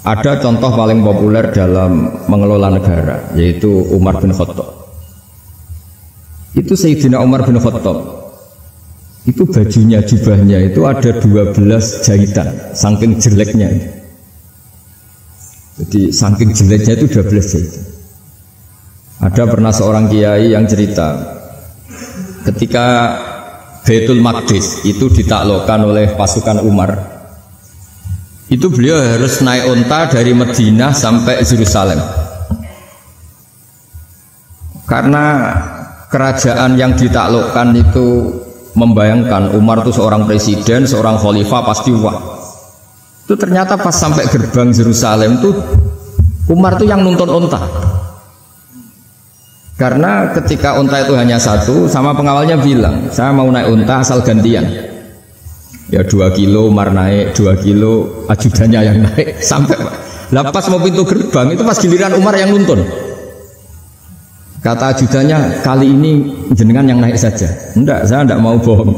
Ada contoh paling populer dalam mengelola negara, yaitu Umar bin Khattab. Itu Sayyidina Umar bin Khattab, itu bajunya, jubahnya itu ada 12 jahitan, saking jeleknya. Jadi saking jeleknya itu 12 jahitan. Ada pernah seorang kiai yang cerita, ketika Baitul Maqdis itu ditaklukkan oleh pasukan Umar, itu beliau harus naik unta dari Madinah sampai Yerusalem. Karena kerajaan yang ditaklukkan itu membayangkan Umar itu seorang presiden, seorang khalifah pasti wah. Itu ternyata pas sampai gerbang Yerusalem itu Umar itu yang nuntun unta. Karena ketika unta itu hanya satu, sama pengawalnya bilang, saya mau naik unta asal gantian. Ya 2 kilo Umar naik, 2 kilo ajudannya yang naik sampai lepas mau pintu gerbang itu pas giliran Umar yang nuntun. Kata ajudannya, kali ini jenengan yang naik saja. Enggak, saya enggak mau bohong.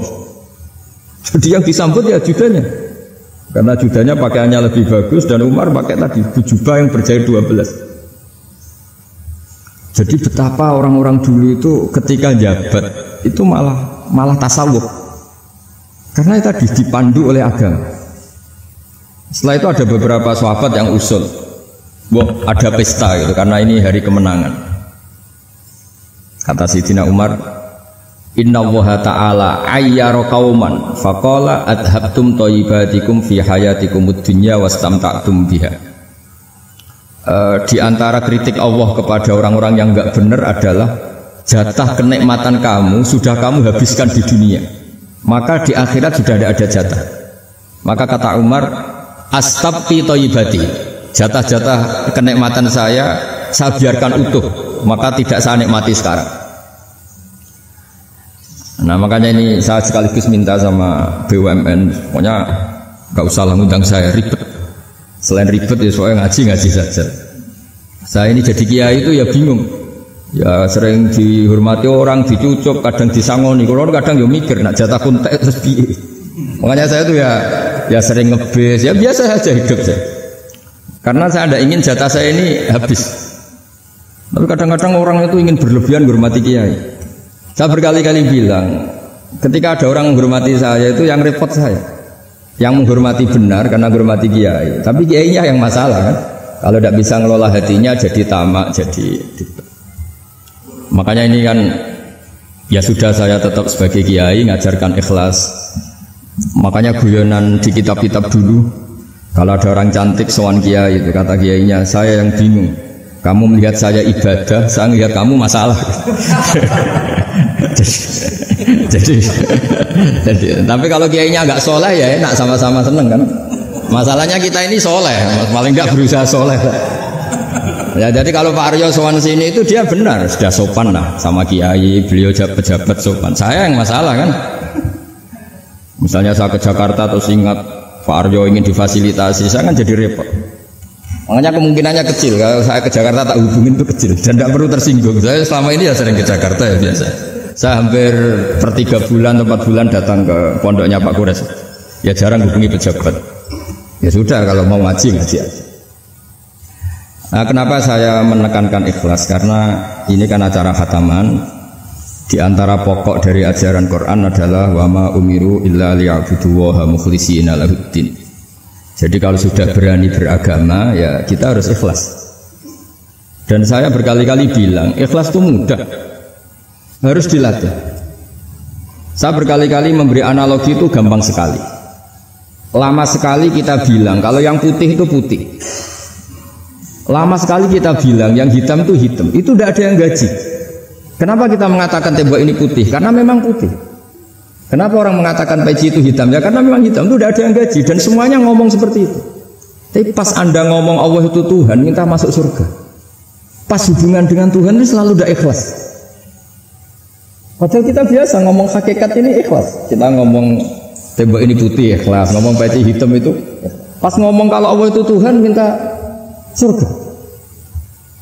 Jadi yang disambut ya ajudannya. Karena ajudannya pakaiannya lebih bagus dan Umar pakai tadi jubah yang berjahit 12. Jadi betapa orang-orang dulu itu ketika jabat itu malah tasawuf. Karena itu tadi dipandu oleh agama. Setelah itu ada beberapa sahabat yang usul, ada pesta gitu, karena ini hari kemenangan. Kata Sayyidina Umar, Inna Allaha ta'ala ayyara qauman faqala adhabtum thayyibatikum fi hayatikumud dunya wastamta'tum biha. Di antara kritik Allah kepada orang-orang yang enggak benar adalah jatah kenikmatan kamu sudah kamu habiskan di dunia. Maka di akhirat sudah tidak ada jatah. Maka kata Umar, astabqi thayyibati, jatah-jatah kenikmatan saya biarkan utuh, maka tidak saya nikmati sekarang. Nah makanya ini saya sekaligus minta sama BUMN, pokoknya gak usah ngundang saya, ribet. Selain ribet ya soalnya ngaji saja. Saya ini jadi kiai itu ya bingung. Ya sering dihormati orang, dicucuk, kadang disangoni. Kalau kadang ya mikir, nak jatah kuntek terus piye. Makanya saya itu ya sering ngebes, ya biasa saja hidup saya. Karena saya tidak ingin jatah saya ini habis. Tapi kadang-kadang orang itu ingin berlebihan menghormati kiai. Saya berkali-kali bilang, ketika ada orang menghormati saya itu yang repot saya. Yang menghormati benar karena menghormati kiai. Tapi kiainya yang masalah kan. Kalau tidak bisa ngelola hatinya jadi tamak, jadi makanya ini kan ya sudah saya tetap sebagai kiai ngajarkan ikhlas. Makanya guyonan di kitab-kitab dulu kalau ada orang cantik sowan kiai itu kata kiainya, saya yang bingung. Kamu melihat saya ibadah, saya melihat kamu masalah. jadi tapi kalau kiainya agak soleh ya enak, sama-sama seneng kan. Masalahnya kita ini soleh, paling enggak berusaha soleh. Ya jadi kalau Pak Aryo sowan sini itu dia benar, sudah sopan lah sama kiai, beliau pejabat sopan. Saya yang masalah kan. Misalnya saya ke Jakarta terus ingat Pak Aryo ingin difasilitasi, saya kan jadi repot. Makanya kemungkinannya kecil kalau saya ke Jakarta tak hubungin itu kecil dan tidak perlu tersinggung. Saya selama ini ya sering ke Jakarta ya biasa. Saya hampir per 3 bulan atau 4 bulan datang ke pondoknya Pak Kures. Ya jarang hubungi pejabat. Ya sudah kalau mau ngaji aja. Nah, kenapa saya menekankan ikhlas? Karena ini kan acara khataman. Di antara pokok dari ajaran Quran adalah wa ma umiru illa liya'budullaha mukhlishina lahuddin. Jadi kalau sudah berani beragama ya kita harus ikhlas. Dan saya berkali-kali bilang ikhlas itu mudah, harus dilatih. Saya berkali-kali memberi analogi itu gampang sekali. Lama sekali kita bilang kalau yang putih itu putih. Lama sekali kita bilang yang hitam itu hitam. Itu tidak ada yang gaji. Kenapa kita mengatakan tembok ini putih? Karena memang putih. Kenapa orang mengatakan peci itu hitam? Ya karena memang hitam. Itu tidak ada yang gaji. Dan semuanya ngomong seperti itu. Tapi pas Anda ngomong Allah itu Tuhan, minta masuk surga. Pas hubungan dengan Tuhan itu selalu tidak ikhlas. Padahal kita biasa ngomong hakikat ini ikhlas. Kita ngomong tembok ini putih ikhlas, ngomong peci hitam itu. Pas ngomong kalau Allah itu Tuhan minta surga.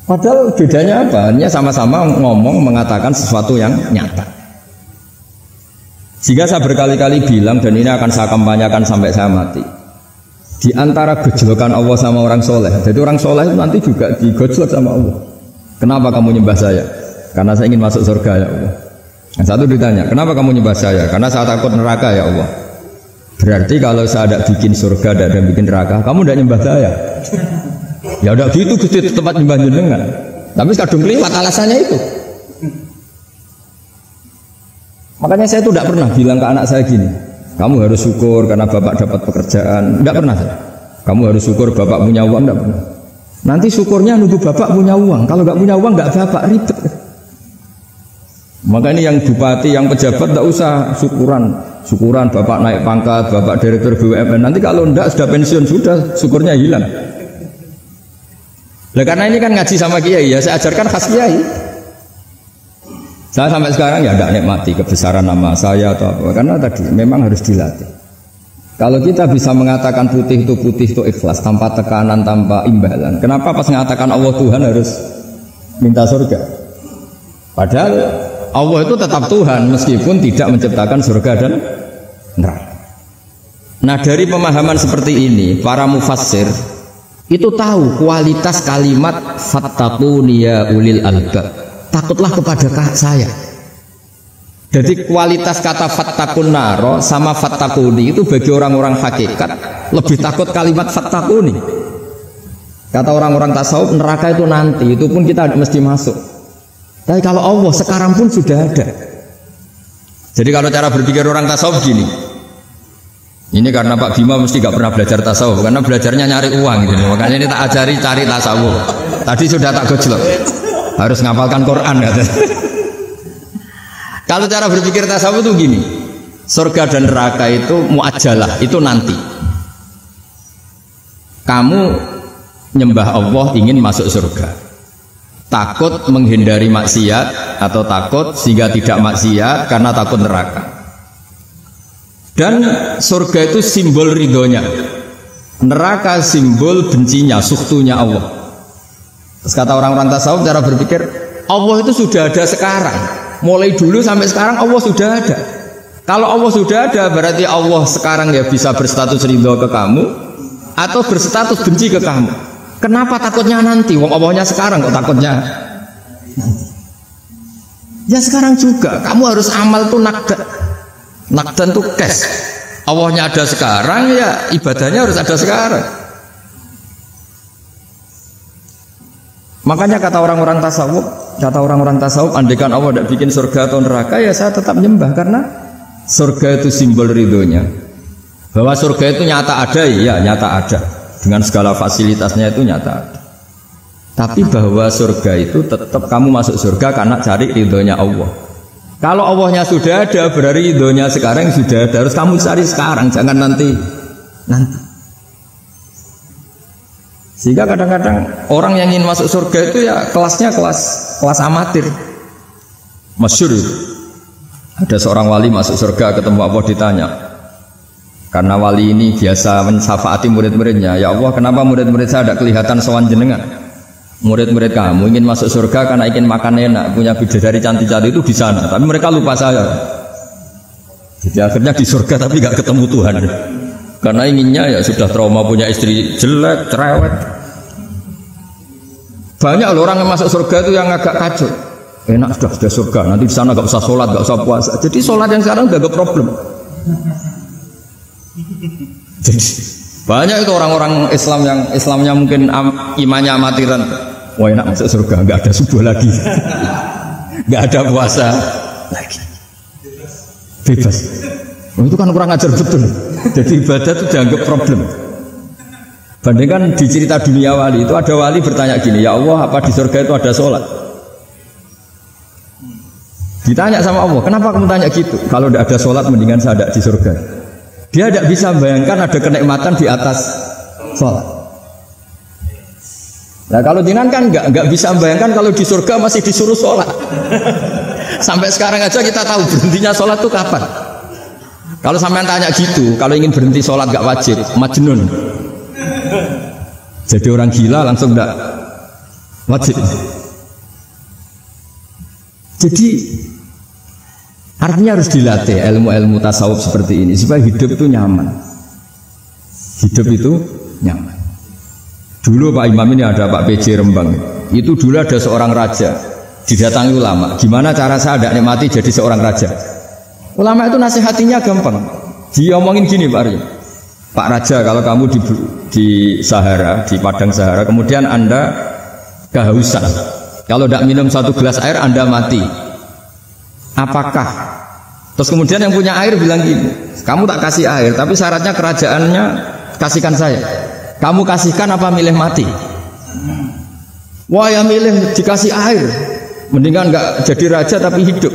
Padahal bedanya apa? Hanya sama-sama ngomong mengatakan sesuatu yang nyata. Sehingga saya berkali-kali bilang dan ini akan saya kampanyakan sampai saya mati. Di antara gejolokan Allah sama orang soleh. Jadi orang soleh itu nanti juga digojlok sama Allah. Kenapa kamu nyembah saya? Karena saya ingin masuk surga ya Allah. Yang satu ditanya, kenapa kamu nyembah saya? Karena saya takut neraka ya Allah. Berarti kalau saya ada bikin surga, ada bikin neraka, kamu tidak nyembah saya. Ya udah gitu Gusti tempat nyembah jenengan. Tapi kadung keliwat alasannya itu. Makanya saya itu tidak pernah bilang ke anak saya gini, kamu harus syukur karena bapak dapat pekerjaan. Tidak pernah saya. Kamu harus syukur bapak punya uang, tidak pernah. Nanti syukurnya nunggu bapak punya uang. Kalau nggak punya uang nggak bapak ribet. Maka ini yang bupati, yang pejabat tidak usah syukuran bapak naik pangkat, bapak direktur BUMN. Nanti kalau tidak sudah pensiun sudah syukurnya hilang. Nah, karena ini kan ngaji sama kiai ya, saya ajarkan khas kiai. Saya sampai sekarang ya tidak nikmati kebesaran nama saya atau apa, karena tadi memang harus dilatih. Kalau kita bisa mengatakan putih itu ikhlas, tanpa tekanan, tanpa imbalan. Kenapa pas mengatakan Allah Tuhan harus minta surga? Padahal Allah itu tetap Tuhan meskipun tidak menciptakan surga dan neraka. Nah dari pemahaman seperti ini, para mufassir itu tahu kualitas kalimat fattaquni ya ulil albab. Takutlah kepada saya. Jadi kualitas kata fattaqun naro sama fattaquni itu bagi orang-orang hakikat lebih takut kalimat fattaquni. Kata orang-orang tasawuf neraka itu nanti, itu pun kita mesti masuk. Tapi kalau Allah sekarang pun sudah ada. Jadi kalau cara berpikir orang tasawuf gini. Ini karena Pak Bima mesti gak pernah belajar tasawuf, karena belajarnya nyari uang gitu. Makanya ini tak ajari cari tasawuf. Tadi sudah tak gojlok. Harus ngapalkan Quran katanya. Kalau cara berpikir tasawuf itu gini, surga dan neraka itu muajalah, itu nanti. Kamu nyembah Allah ingin masuk surga, takut menghindari maksiat atau takut sehingga tidak maksiat karena takut neraka. Dan surga itu simbol ridhonya, neraka simbol bencinya, sukhtunya Allah. Terus kata orang-orang tasawuf cara berpikir, Allah itu sudah ada sekarang. Mulai dulu sampai sekarang Allah sudah ada. Kalau Allah sudah ada berarti Allah sekarang ya bisa berstatus ridho ke kamu atau berstatus benci ke kamu. Kenapa takutnya nanti? Wong Allahnya sekarang kok takutnya nanti? Ya sekarang juga. Kamu harus amal tuh nakdan. Nakdan tuh cash. Allahnya ada sekarang ya ibadahnya harus ada sekarang. Makanya kata orang-orang tasawuf, andaikan Allah tidak bikin surga atau neraka, ya saya tetap nyembah karena surga itu simbol ridhonya. Bahwa surga itu nyata ada, ya nyata ada. Dengan segala fasilitasnya itu nyata ada. Tapi bahwa surga itu tetap kamu masuk surga karena cari ridhonya Allah. Kalau Allahnya sudah ada, berarti ridhonya sekarang sudah ada. Harus kamu cari sekarang, jangan nanti. Sehingga kadang-kadang orang yang ingin masuk surga itu ya kelasnya kelas amatir. Masyhur itu. Ada seorang wali masuk surga ketemu Allah ditanya. Karena wali ini biasa mensyafaati murid-muridnya. Ya Allah, kenapa murid-murid saya tidak kelihatan sowan jenengan? Murid-murid kamu ingin masuk surga karena ingin makan enak, punya bidadari cantik-cantik itu di sana. Tapi mereka lupa saya. Jadi akhirnya di surga tapi nggak ketemu Tuhan. Karena inginnya ya sudah trauma punya istri jelek, cerewet. Banyak loh orang yang masuk surga itu yang agak kacau. Enak sudah surga, nanti di sana nggak usah sholat, nggak usah puasa. Jadi sholat yang sekarang nggak ada problem. Jadi banyak itu orang-orang Islam yang Islamnya mungkin imannya amatiran. Wah enak masuk surga, nggak ada subuh lagi, nggak ada puasa lagi, bebas. Oh, itu kan kurang ajar betul. Jadi ibadah itu dianggap problem. Bandingkan di cerita dunia wali itu ada wali bertanya gini, ya Allah apa di surga itu ada sholat? Ditanya sama Allah, kenapa kamu tanya gitu? Kalau tidak ada sholat mendingan saya ada di surga. Dia tidak bisa bayangkan ada kenikmatan di atas sholat. Nah kalau jenengan kan nggak bisa bayangkan kalau di surga masih disuruh sholat. Sampai sekarang aja kita tahu berhentinya sholat itu kapan. Kalau sampean tanya gitu, kalau ingin berhenti sholat gak wajib, majnun. Jadi orang gila langsung gak wajib. Jadi artinya harus dilatih ilmu-ilmu tasawuf seperti ini supaya hidup itu nyaman. Hidup itu nyaman. Dulu Pak Imam ini ada Pak PJ Rembang. Itu dulu ada seorang raja didatangi ulama. Gimana cara saya tidak nikmati jadi seorang raja? Ulama itu nasihatinya gampang. Dia omongin gini Pak Arya. Pak Raja, kalau kamu di Sahara, di padang Sahara, kemudian Anda kehausan. Kalau tidak minum 1 gelas air, Anda mati. Apakah? Terus kemudian yang punya air bilang gini, kamu tak kasih air, tapi syaratnya kerajaannya kasihkan saya. Kamu kasihkan apa milih mati? Wah, ya milih dikasih air. Mendingan nggak jadi raja tapi hidup.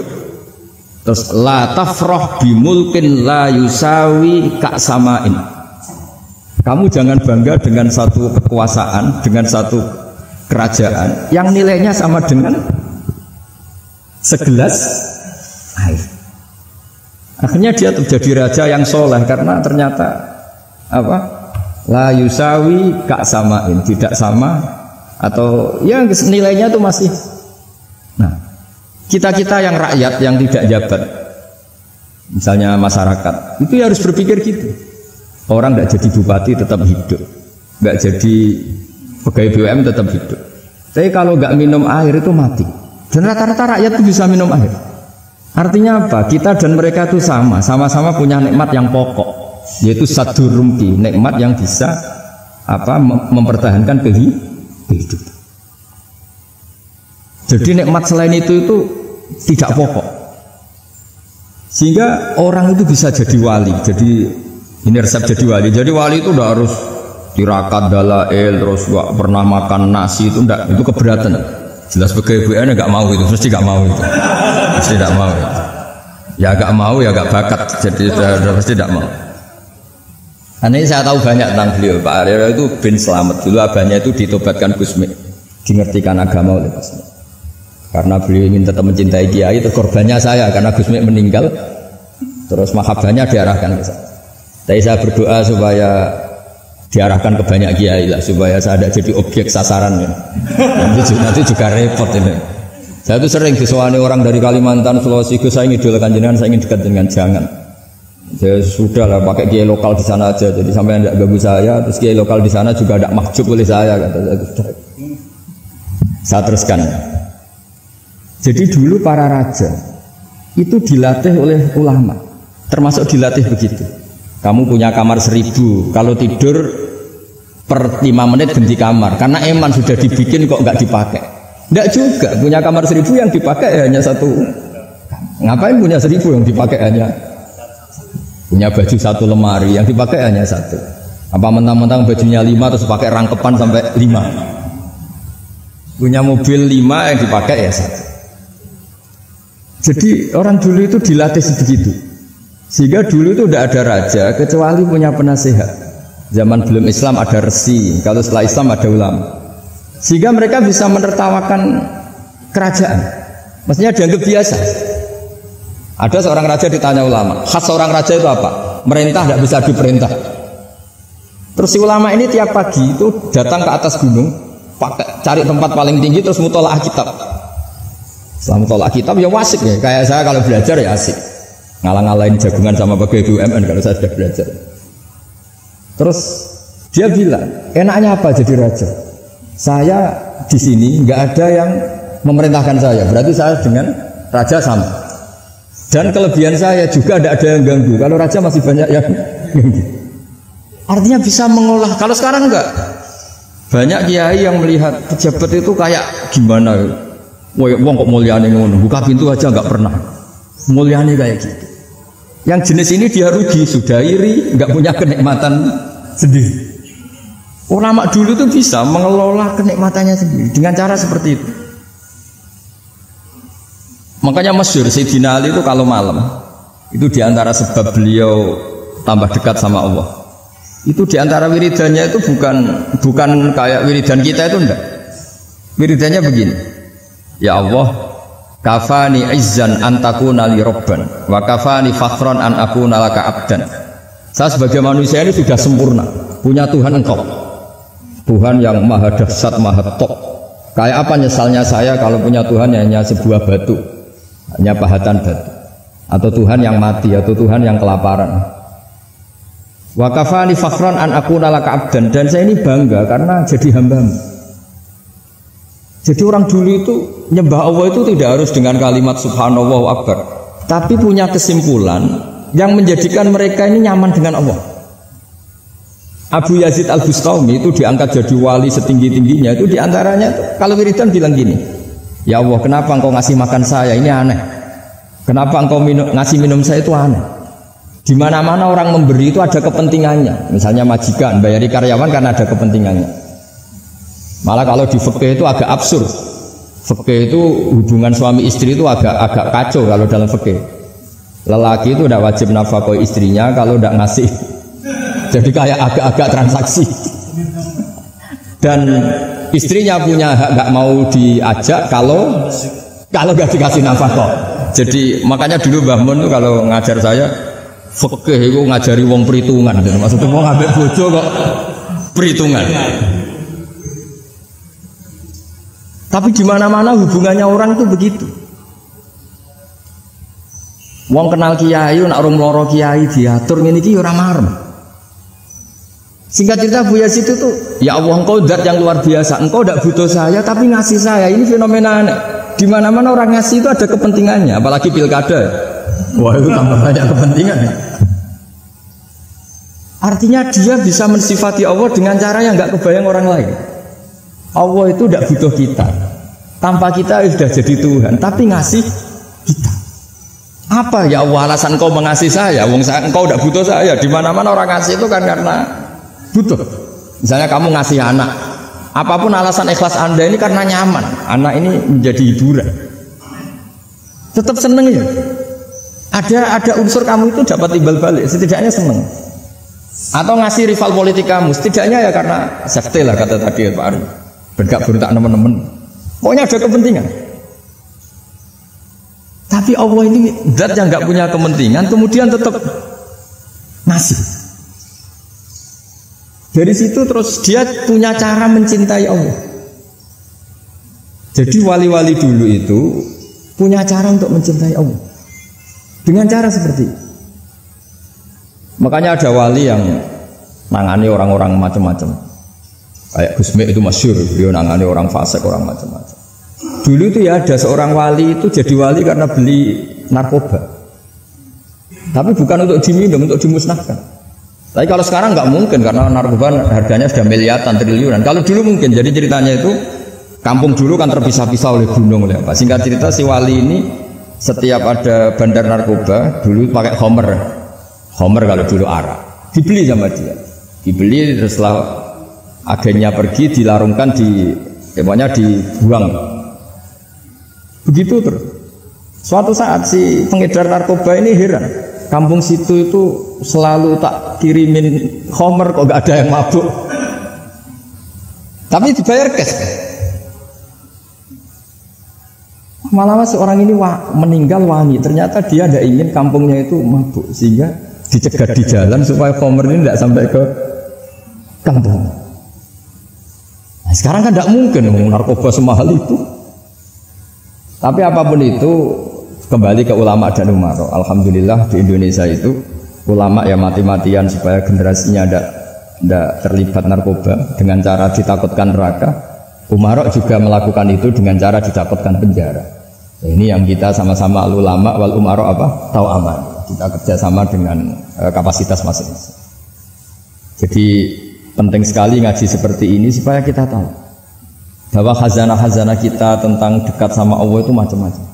Terus la tafrah bimulkin la yusawi kak samain. Kamu jangan bangga dengan satu kekuasaan, dengan satu kerajaan yang nilainya sama dengan segelas air. Akhirnya dia jadi raja yang soleh karena ternyata apa? La yusawi kak samain, tidak sama atau yang nilainya itu masih. Nah, kita-kita yang rakyat yang tidak jabat, misalnya masyarakat, itu harus berpikir gitu. Orang tidak jadi bupati tetap hidup, nggak jadi pegawai BUMN tetap hidup. Tapi kalau nggak minum air itu mati. Dan rata-rata rakyat itu bisa minum air. Artinya apa? Kita dan mereka itu sama-sama punya nikmat yang pokok, yaitu sadur rumpi, nikmat yang bisa mempertahankan kehidupan. Jadi nikmat selain itu tidak pokok. Sehingga orang itu bisa jadi wali. Jadi ini resep jadi wali. Jadi wali itu udah harus tirakat dalail, terus gak pernah makan nasi itu enggak, itu keberatan. Jelas sebagai BUMN nggak mau itu, mesti nggak mau itu, mesti tidak mau. Ya nggak mau ya nggak bakat, jadi sudah pasti tidak mau. Ini saya tahu banyak tentang beliau. Pak Arya itu bin Slamet dulu abahnya itu ditobatkan Gusmi, dimengertikan agama oleh Gusmi. Karena beliau ingin tetap mencintai Kiai, terus korbannya saya karena Gusmi meninggal, terus mahabbahnya diarahkan ke saya. Tapi saya berdoa supaya diarahkan ke banyak kiai lah, supaya saya tidak jadi objek sasaran ya. Nanti juga repot ini. Saya itu sering disuani orang dari Kalimantan, Sulawesi, saya ingin idolakan jenengan, saya ingin dekat dengan jangan. Saya sudah lah pakai kiai lokal di sana aja, jadi sampai tidak ganggu saya. Terus kiai lokal di sana juga tidak mahjub oleh saya, kata saya. Saya teruskan. Jadi dulu para raja itu dilatih oleh ulama, termasuk dilatih begitu. Kamu punya kamar 1000, kalau tidur per 5 menit ganti kamar, karena eman sudah dibikin kok nggak dipakai. Nggak juga, punya kamar 1000 yang dipakai hanya satu. Ngapain punya 1000 yang dipakai hanya? Punya baju 1 lemari yang dipakai hanya 1. Apa mentang-mentang bajunya 5 terus pakai rangkepan sampai 5. Punya mobil 5 yang dipakai ya 1. Jadi orang dulu itu dilatih sebegitu. Sehingga dulu itu tidak ada raja kecuali punya penasehat. Zaman belum Islam ada resi, kalau setelah Islam ada ulama. Sehingga mereka bisa menertawakan kerajaan. Maksudnya dianggap biasa. Ada seorang raja ditanya ulama, khas seorang raja itu apa? Merintah tidak bisa diperintah. Terus si ulama ini tiap pagi itu datang ke atas gunung, cari tempat paling tinggi terus mutolaah kitab. Setelah mutolaah kitab ya wasik ya, kayak saya kalau belajar ya asik. Ngalang-ngalain jagungan sama pegawai BUMN kalau saya sudah belajar. Terus dia bilang, enaknya apa jadi raja? Saya di sini nggak ada yang memerintahkan saya, berarti saya dengan raja sama. Dan kelebihan saya juga tidak ada yang ganggu. Kalau raja masih banyak yang ganggu. Artinya bisa mengolah. Kalau sekarang enggak. Banyak kiai yang melihat pejabat itu kayak gimana? Wong kok mulyane ngono, buka pintu aja nggak pernah. Mulyane kayak gitu. Yang jenis ini dia rugi, sudah iri, nggak punya kenikmatan sendiri. Ulama dulu tuh bisa mengelola kenikmatannya sendiri dengan cara seperti itu. Makanya masyhur Sayyidina Ali itu kalau malam itu diantara sebab beliau tambah dekat sama Allah. Itu diantara wiridannya itu bukan kayak wiridan kita itu enggak. Wiridannya begini. Ya Allah, kafani izzan an takuna li rabban wa kafani fakhran an akuna laka abdan. Saya sebagai manusia ini sudah sempurna, punya Tuhan engkau. Tuhan yang maha dahsyat, maha top. Kayak apa nyesalnya saya kalau punya Tuhan hanya sebuah batu, hanya pahatan batu. Atau Tuhan yang mati, atau Tuhan yang kelaparan. Wa kafani fakhran an akuna laka abdan, dan saya ini bangga karena jadi hamba-Mu. Jadi orang dulu itu nyembah Allah itu tidak harus dengan kalimat subhanallah wa akbar, tapi punya kesimpulan yang menjadikan mereka ini nyaman dengan Allah. Abu Yazid Al-Bustami itu diangkat jadi wali setinggi-tingginya, itu diantaranya kalau wiridan bilang gini, ya Allah, kenapa engkau ngasih makan saya, ini aneh. Kenapa engkau ngasih minum saya, itu aneh. Di mana-mana orang memberi itu ada kepentingannya. Misalnya majikan bayari karyawan karena ada kepentingannya. Malah kalau di fikih itu agak absurd. Fikih itu hubungan suami istri itu agak kacau kalau dalam fikih. Lelaki itu tidak wajib nafkah istrinya kalau tidak ngasih. Jadi kayak agak-agak transaksi. Dan istrinya punya hak nggak mau diajak kalau nggak dikasih nafkah. Jadi makanya dulu Mbah Mun itu kalau ngajar saya fikih itu ngajari wong perhitungan. Maksudnya mau ngambil bojo kok perhitungan. Tapi di mana-mana hubungannya orang itu begitu. Wong kenal kiai, nak orang loro kiai diatur ngene iki ora marem. Singkat cerita Bu Yazid itu, ya Allah engkau zat yang luar biasa, engkau tidak butuh saya tapi ngasih saya. Ini fenomena aneh. Di mana-mana orang ngasih itu ada kepentingannya, apalagi pilkada. Wah itu tambah banyak kepentingan. Artinya dia bisa mensifati Allah dengan cara yang nggak kebayang orang lain. Allah itu tidak butuh kita. Tanpa kita sudah jadi Tuhan, tapi ngasih kita. Apa ya Allah alasan kau mengasih saya? Engkau tidak butuh saya. Di mana-mana orang ngasih itu kan karena butuh. Misalnya kamu ngasih anak, apapun alasan ikhlas Anda ini karena nyaman. Anak ini menjadi hiburan. Tetap seneng ya. Ada unsur kamu itu dapat timbal balik. Setidaknya seneng. Atau ngasih rival politik kamu, setidaknya ya karena safety lah kata tadi Pak Ari. Bergak berontak teman-teman. Pokoknya ada kepentingan. Tapi Allah ini zat yang nggak punya kepentingan, kemudian tetap ngasih. Dari situ terus dia punya cara mencintai Allah. Jadi wali-wali dulu itu punya cara untuk mencintai Allah. Dengan cara seperti itu. Makanya ada wali yang nangani orang-orang macam-macam. Kayak Gusmi itu masyhur, dia nangani orang fasik, orang macam-macam. Dulu itu ya ada seorang wali itu jadi wali karena beli narkoba. Tapi bukan untuk diminum, untuk dimusnahkan. Tapi kalau sekarang nggak mungkin karena narkoba harganya sudah miliaran, triliunan. Kalau dulu mungkin. Jadi ceritanya itu kampung dulu kan terpisah-pisah oleh gunung, oleh apa. Singkat cerita si wali ini setiap ada bandar narkoba dulu pakai homer kalau dulu arak. Dibeli sama dia. Dibeli terus setelah agennya pergi dilarungkan pokoknya dibuang. Begitu terus. Suatu saat si pengedar narkoba ini heran. Kampung situ itu selalu tak kirimin homer kok gak ada yang mabuk. Tapi dibayar cash. Malah seorang ini meninggal wangi. Ternyata dia tidak ingin kampungnya itu mabuk sehingga dicegat di jalan supaya homer ini tidak sampai ke kampung. Nah, sekarang kan tidak mungkin narkoba semahal itu. Tapi apapun itu kembali ke ulama dan umaro. Alhamdulillah di Indonesia itu ulama ya mati-matian supaya generasinya tidak terlibat narkoba dengan cara ditakutkan neraka. Umaro juga melakukan itu dengan cara ditakutkan penjara. Nah, ini yang kita sama-sama ulama wal umaro tahu aman. Kita kerjasama dengan kapasitas masing-masing. Jadi penting sekali ngaji seperti ini supaya kita tahu bahwa khazanah-khazanah kita tentang dekat sama Allah itu macam-macam.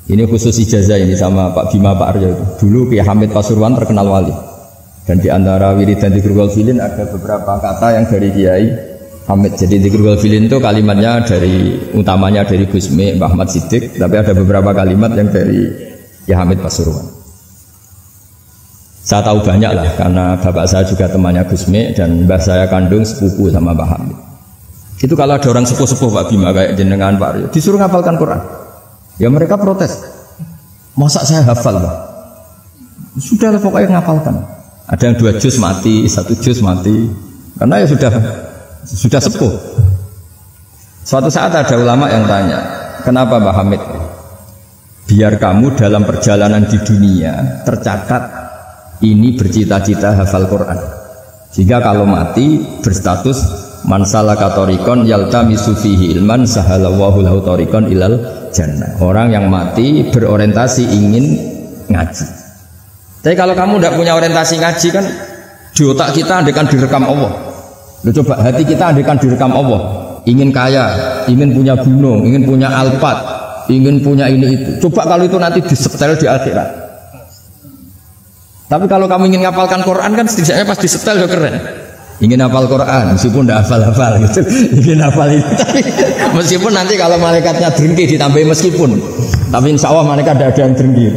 Ini khusus ijazah ini sama Pak Bima Pak Aryo itu. Dulu Kiai Hamid Pasuruan terkenal wali. Dan di antara wiridan dzikrul ghafilin ada beberapa kata yang dari Kiai Hamid. Jadi dzikrul ghafilin itu kalimatnya utamanya dari Gusmi Mbah Ahmad Siddiq, tapi ada beberapa kalimat yang dari Kiai Hamid Pasuruan. Saya tahu banyak lah karena bapak saya juga temannya Gusmi dan mbah saya kandung sepupu sama Mbah Hamid. Itu kalau ada orang sepuh-sepuh Pak Bima kayak jenengan Pak Aryo disuruh ngapalkan Quran, ya mereka protes. Masa saya hafal Pak? Sudah lah pokoknya ngapalkan. Ada yang 2 juz mati, 1 juz mati, karena ya sudah sepuh. Suatu saat ada ulama yang tanya, kenapa Mbah Hamid? Biar kamu dalam perjalanan di dunia tercatat ini bercita-cita hafal Quran. Jika kalau mati berstatus man salaka thariqan yaltamisu fihi ilman sahalallahu lahu thariqan ilal jannah. Orang yang mati berorientasi ingin ngaji. Tapi kalau kamu tidak punya orientasi ngaji kan di otak kita andekan direkam Allah. Loh, coba hati kita andekan direkam Allah. Ingin kaya, ingin punya gunung, ingin punya Alphard, ingin punya ini itu. Coba kalau itu nanti disetel di akhirat. Tapi kalau kamu ingin ngapalkan Quran kan setidaknya pas disetel ya keren. Ingin hafal Quran meskipun tidak hafal-hafal gitu. Ingin hafal itu tapi meskipun nanti kalau malaikatnya drengki ditambahin meskipun. Tapi insya Allah malaikat tidak ada yang drengki.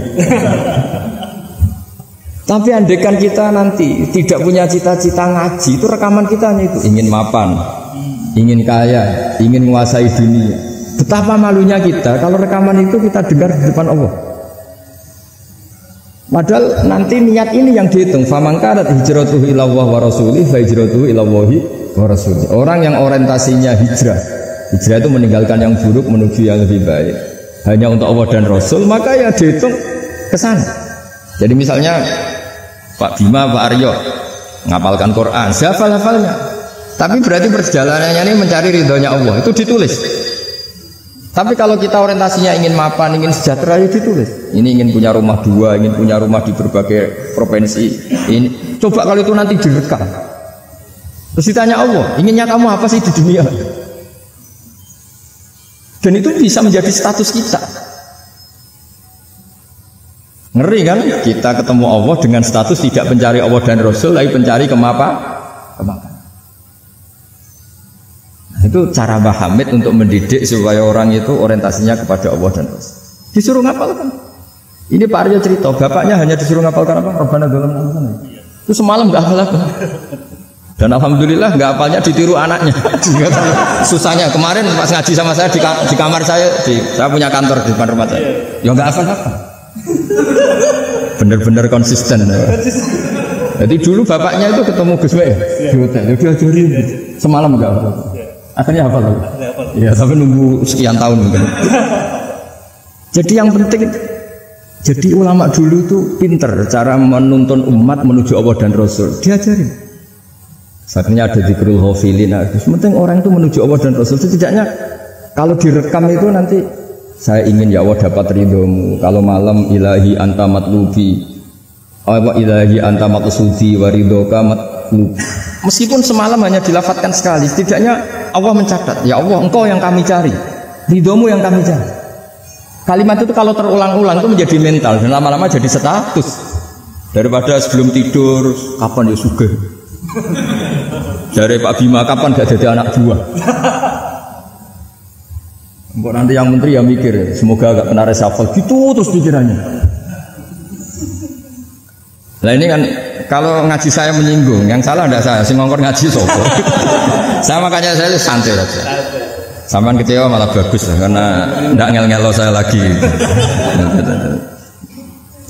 Tapi andekan kita nanti tidak punya cita-cita ngaji, itu rekaman kita hanya itu. Ingin mapan, ingin kaya, ingin menguasai dunia. Betapa malunya kita kalau rekaman itu kita dengar di depan Allah. Padahal nanti niat ini yang dihitung. Famangkanat hijratuhu ilallah wa rasulih fa hijratuhu ilallahi wa rasulih. Orang yang orientasinya hijrah. Hijrah itu meninggalkan yang buruk menuju yang lebih baik. Hanya untuk Allah dan Rasul, maka ya dihitung ke sana. Jadi misalnya Pak Bima, Pak Aryo ngapalkan Quran, hafal-hafalnya. Tapi berarti perjalanannya ini mencari ridhonya Allah, itu ditulis. Tapi kalau kita orientasinya ingin mapan, ingin sejahtera, ya ditulis. Ini ingin punya rumah 2, ingin punya rumah di berbagai provinsi. Ini coba kalau itu nanti direkam. Terus ditanya Allah, inginnya kamu apa sih di dunia? Dan itu bisa menjadi status kita. Ngeri kan? Kita ketemu Allah dengan status tidak mencari Allah dan Rasul, tapi mencari kemakan. Itu cara Mbah Hamid untuk mendidik supaya orang itu orientasinya kepada Allah dan Rasul. Disuruh ngapalkan. Ini Pak Aryo cerita, bapaknya hanya disuruh ngapalkan apa? Rabbana dzalamna anfusana. Itu semalam nggak hafal apa. Dan alhamdulillah nggak hafalnya ditiru anaknya. Susahnya kemarin pas ngaji sama saya di kamar saya, saya punya kantor di depan rumah saya. Ya nggak hafal-hafal. Bener-bener konsisten. Jadi dulu bapaknya itu ketemu Gus Wei di hotel, dia diajarin semalam nggak hafal. Akhirnya hafal lagi. Ya, tapi nunggu sekian tahun mungkin. Jadi yang penting, jadi ulama dulu itu pinter cara menuntun umat menuju Allah dan Rasul. Diajarin. Saatnya ada dzikrul ghafilin. Penting orang itu menuju Allah dan Rasul. Setidaknya kalau direkam itu nanti saya ingin ya Allah dapat ridhomu. Kalau malam ilahi anta matlubi, wa ilahi anta matsudi wa ridhoka matlubi. Meskipun semalam hanya dilafatkan sekali, setidaknya Allah mencatat, ya Allah engkau yang kami cari, ridhomu yang kami cari. Kalimat itu kalau terulang-ulang itu menjadi mental dan lama-lama jadi status. Daripada sebelum tidur, kapan ya sugih. Dari Pak Bima kapan gak jadi anak buah. Mbok nanti yang menteri ya mikir, semoga gak kena reshuffle gitu terus pikirannya. Nah ini kan kalau ngaji saya menyinggung, yang salah tidak saya, sing ngongkor ngaji sopo. Saya makanya saya santai saja. Sampai kecewa malah bagus lah, karena tidak ngel-ngelo saya lagi.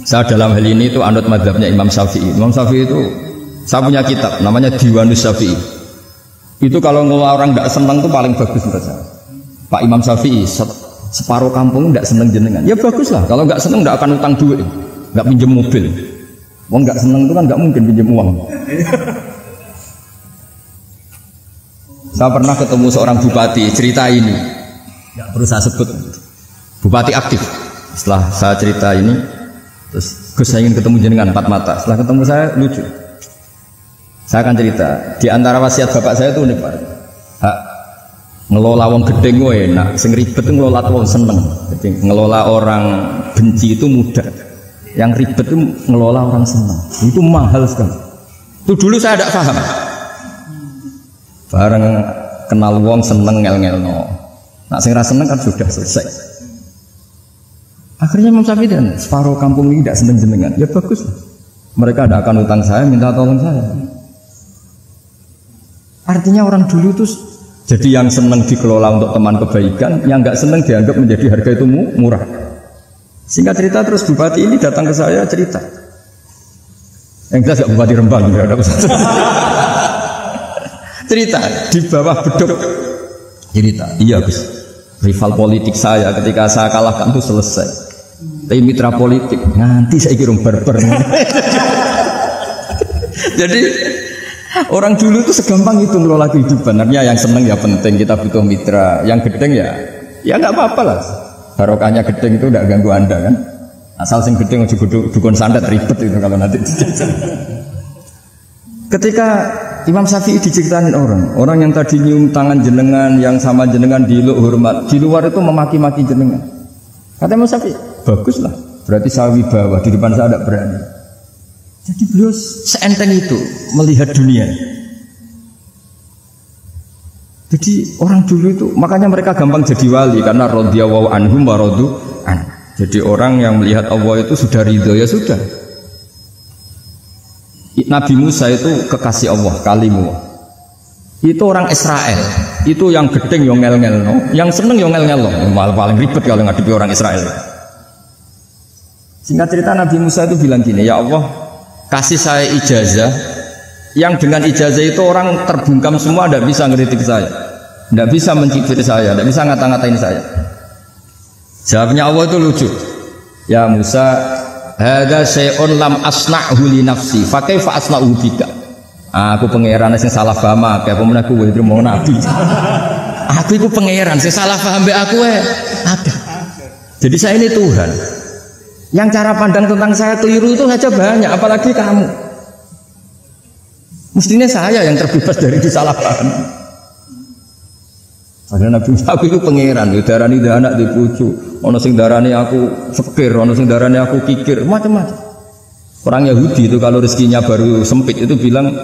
Saya dalam hal ini itu anut mazhabnya Imam Syafi'i. Imam Syafi'i itu saya punya kitab namanya Diwanus Syafi'i. Itu kalau ngelola orang tidak senang itu paling bagus menurut saya. Pak Imam Syafi'i separuh kampung tidak senang jenengan. Ya bagus lah. Kalau nggak senang tidak akan utang duit, nggak pinjam mobil. Wong nggak senang itu kan nggak mungkin pinjam uang. Saya pernah ketemu seorang bupati cerita ini, nggak perlu saya sebut. Bupati aktif. Setelah saya cerita ini, terus Gus saya ingin ketemu jenengan 4 mata. Setelah ketemu saya lucu. Saya akan cerita. Di antara wasiat bapak saya itu unik Pak. Ngelola wong gede gue enak, sing ribet itu ngelola wong seneng. Jadi ngelola orang benci itu mudah. Yang ribet itu ngelola orang seneng. Itu mahal sekali. Itu dulu saya tidak paham. Bareng kenal wong seneng ngel-ngelno. Nak sing ra seneng kan sudah selesai. Akhirnya Imam Syafi'i dan separuh kampung ini tidak seneng jenengan. Ya bagus. Mereka tidak akan utang saya, minta tolong saya. Artinya orang dulu itu jadi yang senang dikelola untuk teman kebaikan, yang nggak senang dianggap menjadi harga itu murah. Singkat cerita terus bupati ini datang ke saya cerita. Yang jelas gak bupati Rembang, nggak ada usah. Cerita di bawah beduk. Cerita, iya Gus. Rival politik saya ketika saya kalahkan itu selesai. Tapi mitra politik nanti saya kira barbar. Jadi orang dulu itu segampang itu ngelola kehidupan. Artinya yang seneng ya penting, kita butuh mitra. Yang gedeng ya nggak apa-apa lah. Barokahnya gedeng itu nggak ganggu Anda kan. Asal sing gedeng dukun santet ribet itu kalau nanti dijajal. Ketika Imam Syafi'i diceritain orang yang tadi nyium tangan jenengan, yang sama jenengan diluk hormat, di luar itu memaki-maki jenengan. Kata Imam Syafi'i, baguslah. Berarti saya wibawa, di depan saya tidak berani. Jadi beliau seenteng itu melihat dunia. Jadi orang dulu itu, makanya mereka gampang jadi wali karena radhiyallahu anhum wa radu an. Jadi orang yang melihat Allah itu sudah ridho ya sudah. Nabi Musa itu kekasih Allah, kalimu. Itu orang Israel. Itu yang gedeng yang ngel-ngel, no? Yang seneng yang ngel-ngel, no? Malah paling ribet kalau ngadepi orang Israel. Singkat cerita Nabi Musa itu bilang gini, ya Allah, kasih saya ijazah. Yang dengan ijazah itu orang terbungkam semua, tidak bisa ngeritik saya, tidak bisa mencibir saya, tidak bisa ngata-ngatain saya. Jawabnya Allah itu lucu. Ya Musa, hadza syai'un lam asna'hu li nafsi fa kaifa asna'u bika. Aku pangeran sing salah paham akeh apa meneh kowe mau nabi. Aku iku pangeran sing salah paham mbek aku ada. Jadi saya ini Tuhan. Yang cara pandang tentang saya keliru itu saja banyak, apalagi kamu. Mestinya saya yang terbebas dari disalahpahami. Ada Nabi Musa aku itu pangeran, darani anak dipucu, ono sing darani aku fakir, ono sing darani aku kikir, macam-macam. Orang Yahudi itu kalau rezekinya baru sempit itu bilang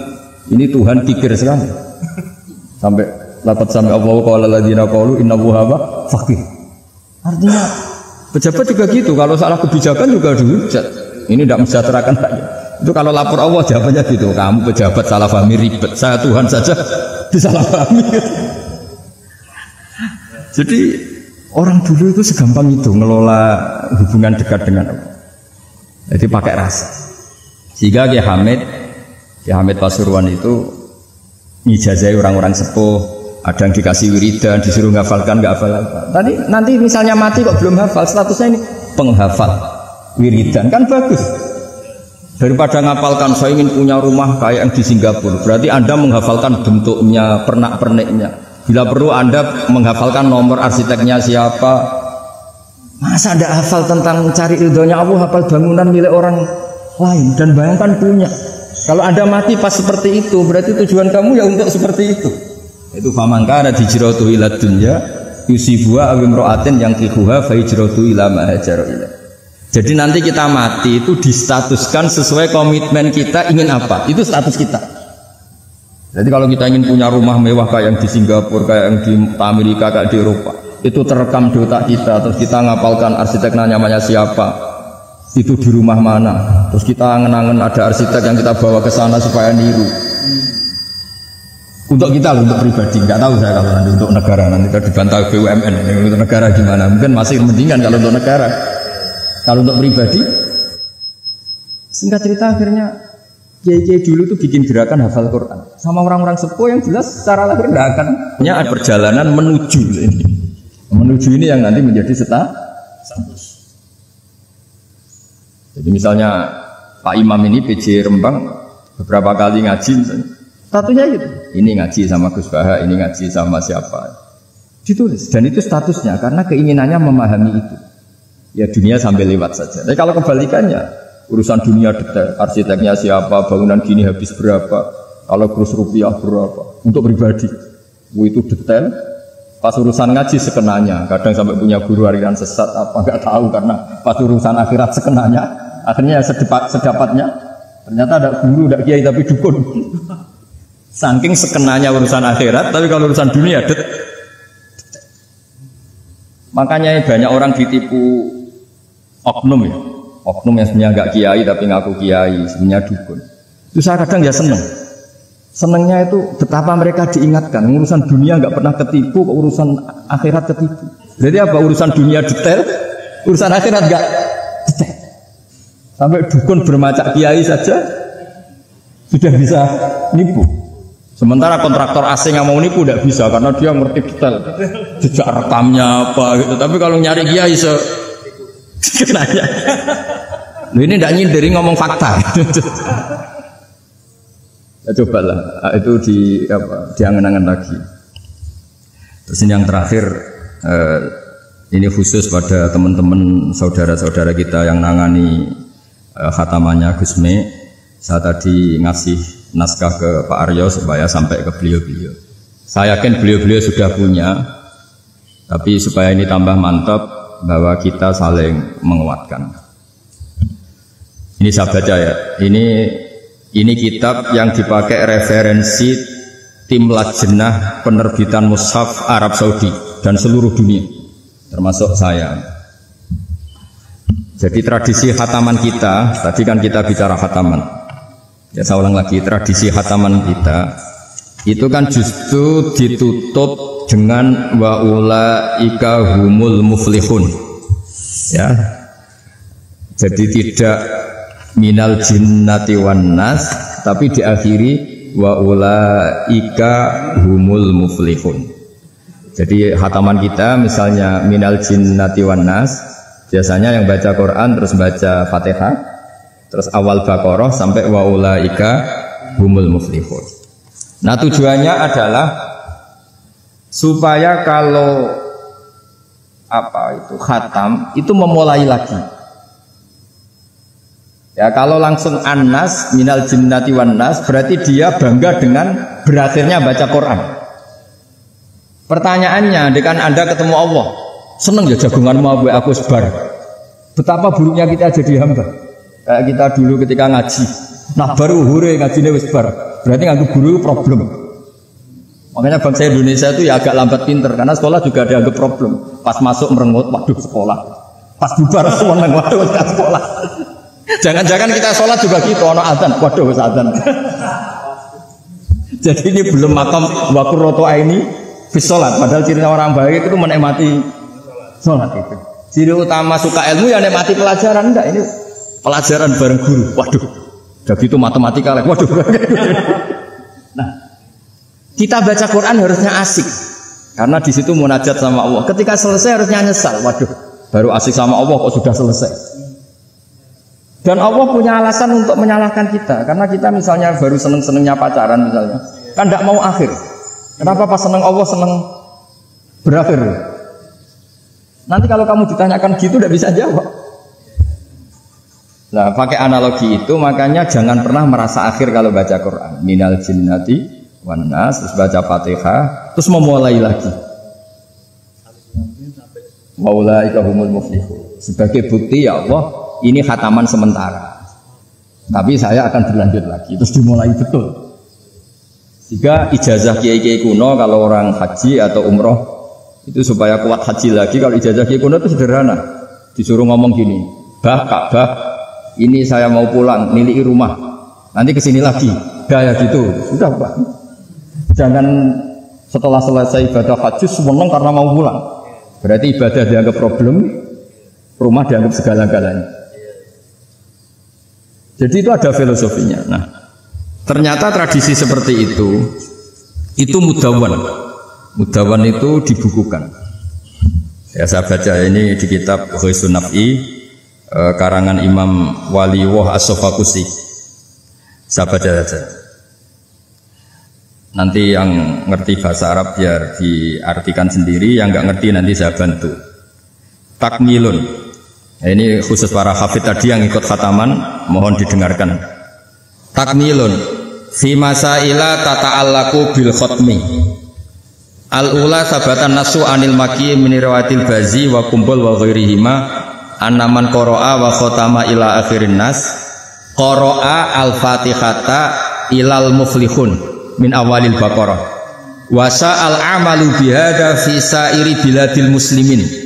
ini Tuhan kikir sekali. Sampai dapat sampai Allah qala alladziina qalu innahu huwa fakir. Artinya pejabat juga gitu, kalau salah kebijakan juga dihujat. Ini tidak mensejahterakan rakyat. Itu kalau lapor Allah jawabannya gitu, kamu pejabat salah paham ribet, saya Tuhan saja disalahpahami. Jadi orang dulu itu segampang itu ngelola hubungan dekat dengan Allah. Jadi pakai rasa. Sehingga Kiai Hamid Pasuruan itu ngijazai orang-orang sepuh, ada yang dikasih wiridan, disuruh ngafalkan nggak hafal. Tadi nanti misalnya mati kok belum hafal, statusnya ini penghafal wiridan kan bagus. Daripada ngapalkan saya ingin punya rumah kayak yang di Singapura, berarti Anda menghafalkan bentuknya, pernak-perniknya. Bila perlu Anda menghafalkan nomor arsiteknya siapa. Masa Anda hafal tentang cari ridhonya Allah, hafal bangunan milik orang lain dan bayangkan punya. Kalau Anda mati pas seperti itu, berarti tujuan kamu ya untuk seperti itu. Itu famangkana hijratuhu ila dunya yusibuha aw imra'atin yang kihuha fa hijratuhu ila ma hajara ila. Jadi nanti kita mati itu distatuskan sesuai komitmen kita ingin apa. Itu status kita. Jadi kalau kita ingin punya rumah mewah kayak yang di Singapura, kayak yang di Amerika, kayak di Eropa, itu terekam di otak kita. Terus kita ngapalkan arsiteknya namanya siapa, itu di rumah mana. Terus kita angen-angen ada arsitek yang kita bawa ke sana supaya niru. Untuk kita, untuk pribadi, nggak tahu saya kalau nanti untuk negara nanti kita dibantah BUMN. Untuk negara gimana? Mungkin masih mendingan kalau untuk negara. Kalau untuk pribadi, singkat cerita akhirnya. Kiai-kiai dulu tuh bikin gerakan hafal Quran sama orang-orang sepuh yang jelas secara lahir tidak akan punya perjalanan menuju ini. Menuju ini yang nanti menjadi status. Jadi misalnya Pak Imam ini PJ Rembang beberapa kali ngaji misalnya, statusnya gitu. Ini ngaji sama Gus Baha, ini ngaji sama siapa. Ditulis dan itu statusnya karena keinginannya memahami itu. Ya dunia sambil lewat saja. Tapi kalau kebalikannya urusan dunia detail, arsiteknya siapa, bangunan gini habis berapa, kalau kurus rupiah berapa, untuk pribadi, itu detail. Pas urusan ngaji sekenanya, kadang sampai punya guru harian sesat apa nggak tahu karena pas urusan akhirat sekenanya, akhirnya sedapatnya, ternyata ada guru, ada kiai tapi dukun. Saking sekenanya urusan akhirat, tapi kalau urusan dunia detail. Makanya banyak orang ditipu oknum ya. Oknum yang sebenarnya enggak kiai tapi ngaku kiai, sebenarnya dukun. Itu saya kadang ya seneng. Senengnya itu betapa mereka diingatkan. Urusan dunia enggak pernah ketipu, urusan akhirat ketipu. Jadi apa? Urusan dunia detail, urusan akhirat enggak detail. Sampai dukun bermacak kiai saja sudah bisa nipu. Sementara kontraktor asing yang mau nipu tidak bisa karena dia ngerti detail. Jejak rekamnya apa gitu. Tapi kalau nyari kiai kenanya. Loh ini tidak nyindiri ngomong fakta. Cobalah itu diangen-angen lagi. Terus ini yang terakhir, ini khusus pada teman-teman saudara-saudara kita yang nangani khatamannya Gusme. Saya tadi ngasih naskah ke Pak Aryo supaya sampai ke beliau-beliau. Saya yakin beliau-beliau sudah punya, tapi supaya ini tambah mantap bahwa kita saling menguatkan. Ini saya baca ya. Ini kitab yang dipakai referensi tim lajnah penerbitan mushaf Arab Saudi dan seluruh dunia, termasuk saya. Jadi tradisi khataman kita, tadi kan kita bicara khataman. Ya saya ulang lagi, tradisi khataman kita itu kan justru ditutup dengan wa ulaika humul muflihun. Ya. Jadi tidak minal jinnati wan nas, tapi diakhiri wa ulaika humul muflihun. Jadi khataman kita misalnya minal jinnati wan nas, biasanya yang baca Quran terus baca Fatihah, terus awal Baqarah sampai wa ulaika humul muflihun. Nah, tujuannya adalah supaya kalau khatam itu memulai lagi. Ya, kalau langsung An-Nas minal jinnati wan nas berarti dia bangga dengan berakhirnya baca Quran. Pertanyaannya, dengan Anda ketemu Allah, seneng ya jagunganmu aku sebar. Betapa buruknya kita jadi hamba. Kayak kita dulu ketika ngaji. Nah, baru hure ngajine wis bar. Berarti nganggo guru problem. Makanya bangsa Indonesia itu ya agak lambat pinter karena sekolah juga dianggap problem. Pas masuk merengut, waduh sekolah. Pas bubar seneng, waduh sekolah. Jangan-jangan kita sholat juga gitu, ono adzan, waduh adzan. Jadi ini belum makam wakur roto ini bis sholat. Padahal cirinya orang baik itu menikmati sholat itu. Ciri utama suka ilmu ya menikmati pelajaran. Enggak, ini pelajaran bareng guru. Waduh, udah gitu matematika lagi. Waduh. Nah, kita baca Quran harusnya asik, karena di situ munajat sama Allah. Ketika selesai harusnya nyesal. Waduh, baru asik sama Allah kok sudah selesai. Dan Allah punya alasan untuk menyalahkan kita, karena kita misalnya baru seneng-senengnya pacaran misalnya, kan tidak mau akhir. Kenapa pas seneng Allah seneng berakhir? Nanti kalau kamu ditanyakan gitu tidak bisa jawab. Nah, pakai analogi itu makanya jangan pernah merasa akhir kalau baca Quran. Minal jinnati wan nas, terus baca Fatihah, terus memulai lagi. Maulaika humul muflihun. Sebagai bukti ya Allah, ini khataman sementara, tapi saya akan berlanjut lagi. Terus dimulai betul. Jika ijazah kiai-kiai kuno kalau orang haji atau umroh itu supaya kuat haji lagi. Kalau ijazah kiai kuno itu sederhana, disuruh ngomong gini, Ka'bah, ini saya mau pulang, miliki rumah, nanti kesini lagi, gaya gitu. Sudah Pak. Jangan setelah selesai ibadah haji seneng karena mau pulang. Berarti ibadah dianggap problem, rumah dianggap segala-galanya. Jadi itu ada filosofinya. Nah, ternyata tradisi seperti itu mudawwan. Mudawwan itu dibukukan. Ya, saya baca ini di kitab Ghaithun Naf'i, karangan Imam Waliwah As-Sofakusi. Saya baca saja. Nanti yang ngerti bahasa Arab biar diartikan sendiri, yang nggak ngerti nanti saya bantu. Takmilun. Nah, ini khusus para hafid tadi yang ikut khataman, mohon didengarkan. Takmilun fi masaila tata'allaku bil khatmi. Al-ula sabatan nasu anil maki min riwayatil bazi wa kumbul wa ghairihima annaman qara'a wa khatama ila akhirin nas qara'a al-fatihata ilal muflihun min awalil baqarah wa sa'al amalu bihada fi sa'iri biladil muslimin.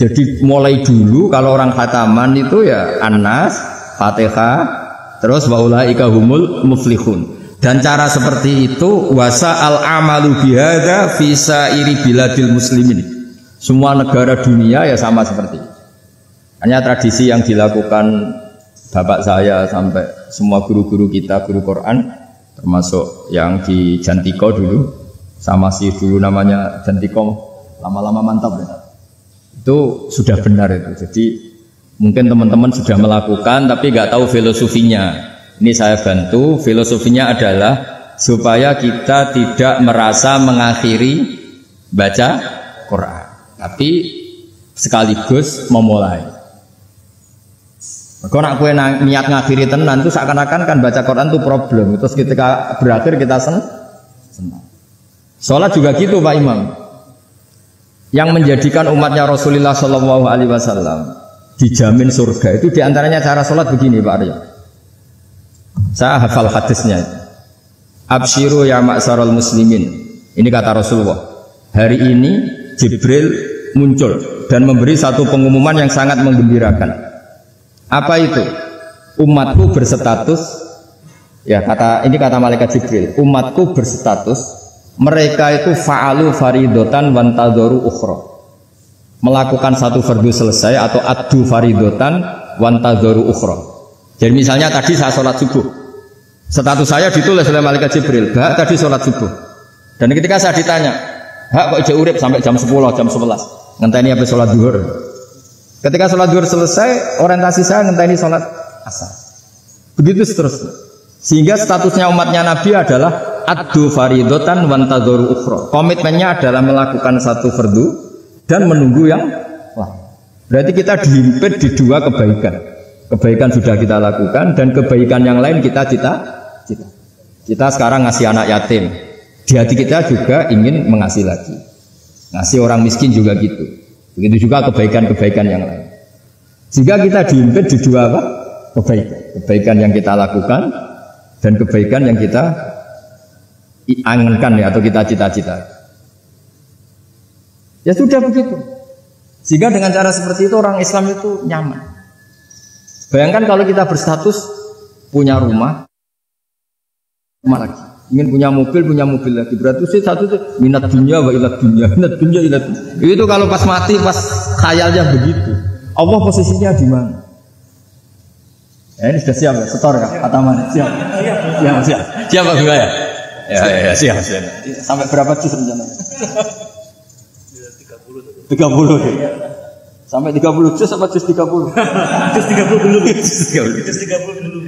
Jadi mulai dulu kalau orang khataman itu ya An-Nas, Fatihah, terus wa ulaika humul muflihun. Dan cara seperti itu wasa al-amalu bihada fi sa'iri biladil muslimin. Semua negara dunia ya sama seperti itu. Hanya tradisi yang dilakukan bapak saya sampai semua guru-guru kita, guru Quran, termasuk yang di Jantiko dulu, sama si dulu namanya Jantiko, lama-lama mantap ya. Itu sudah benar itu. Jadi mungkin teman-teman sudah melakukan tapi nggak tahu filosofinya. Ini saya bantu, filosofinya adalah supaya kita tidak merasa mengakhiri baca Quran, tapi sekaligus memulai. Kalau nak kue niat ngakhiri tenan itu seakan-akan kan baca Quran itu problem. Terus ketika berakhir kita senang. Sholat juga gitu Pak Imam. Yang menjadikan umatnya Rasulullah Shallallahu Alaihi Wasallam dijamin surga itu diantaranya cara sholat begini Pak Arya. Saya hafal hadisnya. Abshiru ya ma'syaral muslimin. Ini kata Rasulullah. Hari ini Jibril muncul dan memberi satu pengumuman yang sangat menggembirakan. Apa itu? Umatku berstatus, ya ini kata malaikat Jibril. Umatku berstatus, mereka itu fa'alu faridotan wantadoru ukhra. Melakukan satu fardu selesai atau addu faridotan wantadoru ukhra. Jadi misalnya tadi saya sholat subuh, status saya ditulis oleh malaikat Jibril. Bah tadi sholat subuh. Dan ketika saya ditanya, kok ijek urip sampai jam 10, jam 11, ngenteni apa sholat duhur. Ketika sholat duhur selesai, orientasi saya ngenteni sholat asar. Begitu seterusnya. Sehingga statusnya umatnya Nabi adalah addu faridotan wantadoru ukhra. Komitmennya adalah melakukan satu fardu dan menunggu yang lain. Berarti kita dihimpit di dua kebaikan. Kebaikan sudah kita lakukan dan kebaikan yang lain kita cita. Kita sekarang ngasih anak yatim. Di hati kita juga ingin mengasih lagi. Ngasih orang miskin juga gitu. Begitu juga kebaikan-kebaikan yang lain. Sehingga kita dihimpit di dua apa? Kebaikan. Kebaikan yang kita lakukan dan kebaikan yang kita angankan ya, atau kita cita-cita. Ya sudah begitu. Sehingga dengan cara seperti itu orang Islam itu nyaman. Bayangkan kalau kita berstatus punya rumah lagi. Ingin punya mobil lagi. Berarti satu itu minat dunia wa ilat dunia, minat dunia ilat. Itu kalau pas mati, pas khayalnya begitu. Allah posisinya di mana? Ya, ini sudah siap ya, setor ya, Ataman. Siap. Siap Pak Gula ya? Ya, siap. Sampai berapa juz rencana? 30. Sampai 30 juz apa juz 30? Juz 30 dulu. Juz 30 dulu.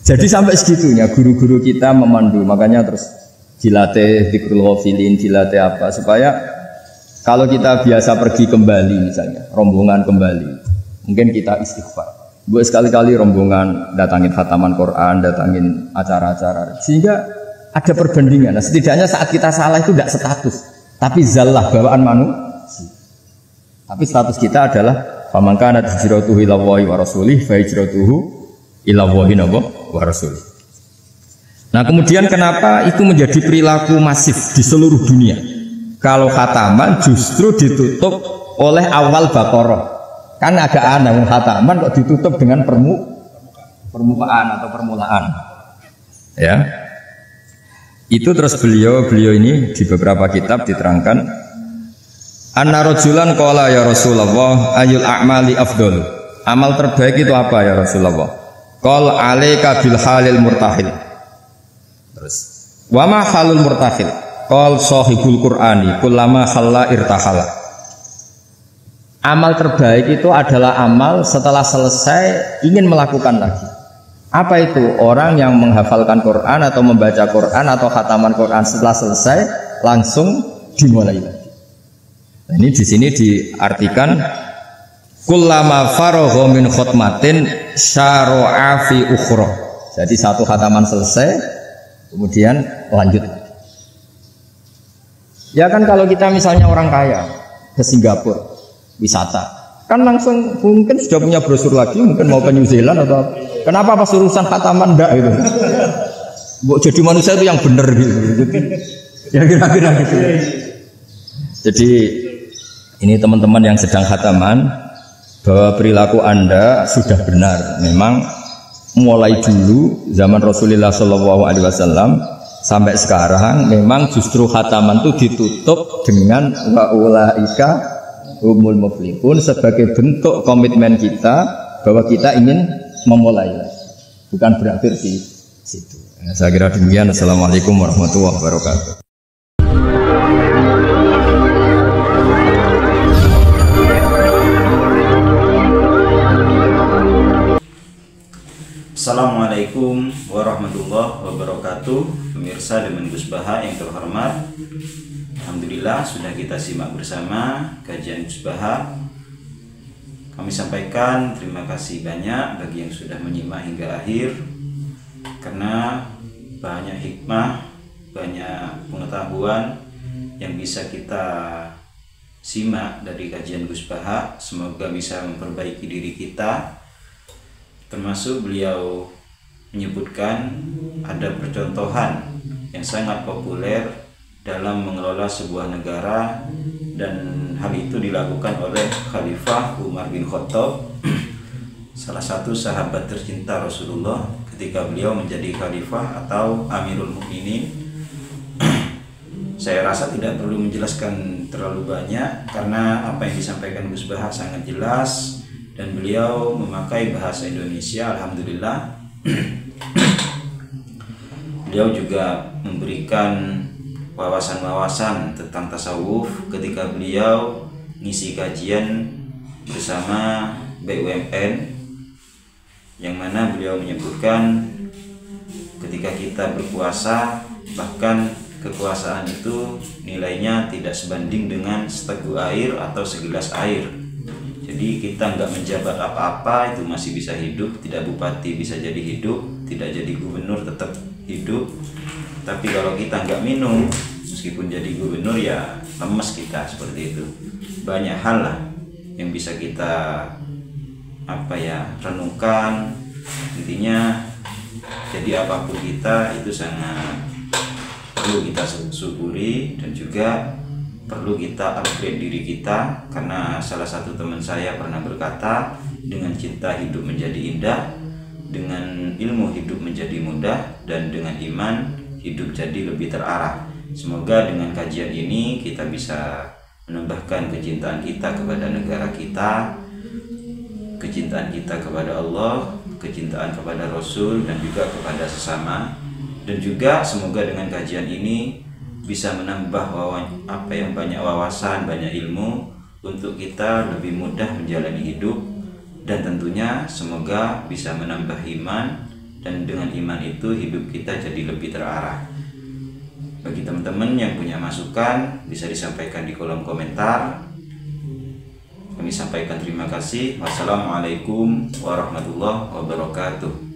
Jadi sampai segitunya guru-guru kita memandu, makanya terus dilatih dzikrul ghafilin, dilatih apa supaya kalau kita biasa pergi kembali misalnya, rombongan kembali, mungkin kita istighfar. Buat sekali-kali rombongan datangin khataman Quran, datangin acara-acara, sehingga ada perbandingan. Nah, setidaknya saat kita salah itu tidak status, tapi zallah bawaan manusia. Tapi status kita adalah faman kana hijratuhu ila Allahi wa rasulih fa hijratuhu ila Allahi wa rasulih. Nah, kemudian kenapa itu menjadi perilaku masif di seluruh dunia? Kalau khataman justru ditutup oleh awal Baqarah. Kan agak aneh khataman kok ditutup dengan permukaan atau permulaan. Ya. Itu terus beliau ini di beberapa kitab diterangkan anna rajulan qala ya Rasulullah ayul a'mali afdal. Amal terbaik itu apa ya Rasulullah? Qal alaika bil halil murtahil. Terus wa ma halul murtahil? Qal sahibul qur'ani kullama khalla irtahala. Amal terbaik itu adalah amal setelah selesai ingin melakukan lagi. Apa itu? Orang yang menghafalkan Quran atau membaca Quran atau khataman Quran setelah selesai langsung dimulai lagi. Nah, ini di sini diartikan kullama faragha min khutmatin syara'a fi ukhra. Jadi satu khataman selesai kemudian lanjut. Ya kan kalau kita misalnya orang kaya ke Singapura wisata, kan langsung mungkin sudah punya brosur lagi, mungkin mau ke New Zealand atau apa. Kenapa pas urusan khataman enggak gitu? Jadi manusia itu yang benar gitu. Ya kira-kira gitu. Jadi ini teman-teman yang sedang khataman, bahwa perilaku Anda sudah benar. Memang mulai dulu zaman Rasulullah SAW sampai sekarang memang justru khataman itu ditutup dengan wa ulaika humul muflihun sebagai bentuk komitmen kita bahwa kita ingin memulai, bukan berakhir di situ. Saya kira demikian. Assalamualaikum warahmatullahi wabarakatuh. Assalamualaikum warahmatullahi wabarakatuh. Pemirsa Demen Gus Baha yang terhormat, alhamdulillah sudah kita simak bersama kajian Gus Baha. Kami sampaikan terima kasih banyak bagi yang sudah menyimak hingga akhir, karena banyak hikmah, banyak pengetahuan yang bisa kita simak dari kajian Gus Baha. Semoga bisa memperbaiki diri kita. Termasuk beliau menyebutkan ada percontohan yang sangat populer dalam mengelola sebuah negara, dan hal itu dilakukan oleh Khalifah Umar bin Khattab, salah satu sahabat tercinta Rasulullah ketika beliau menjadi khalifah atau Amirul Mukminin. Saya rasa tidak perlu menjelaskan terlalu banyak karena apa yang disampaikan Gus Baha sangat jelas, dan beliau memakai bahasa Indonesia, alhamdulillah. Beliau juga memberikan wawasan-wawasan tentang tasawuf ketika beliau ngisi kajian bersama BUMN, yang mana beliau menyebutkan ketika kita berpuasa, bahkan kekuasaan itu nilainya tidak sebanding dengan seteguk air atau segelas air. Jadi kita nggak menjabat apa-apa itu masih bisa hidup, tidak bupati bisa jadi hidup, tidak jadi gubernur tetap hidup. Tapi kalau kita nggak minum, meskipun jadi gubernur ya lemes kita, seperti itu. Banyak hal lah yang bisa kita renungkan. Intinya jadi apapun kita itu sangat perlu kita syukuri, dan juga perlu kita upgrade diri kita, karena salah satu teman saya pernah berkata, dengan cinta hidup menjadi indah, dengan ilmu hidup menjadi mudah, dan dengan iman hidup jadi lebih terarah. Semoga dengan kajian ini kita bisa menambahkan kecintaan kita kepada negara kita, kecintaan kita kepada Allah, kecintaan kepada Rasul, dan juga kepada sesama. Dan juga semoga dengan kajian ini bisa menambah banyak wawasan, banyak ilmu untuk kita lebih mudah menjalani hidup, dan tentunya semoga bisa menambah iman, dan dengan iman itu hidup kita jadi lebih terarah. Bagi teman-teman yang punya masukan bisa disampaikan di kolom komentar. Kami sampaikan terima kasih. Wassalamualaikum warahmatullahi wabarakatuh.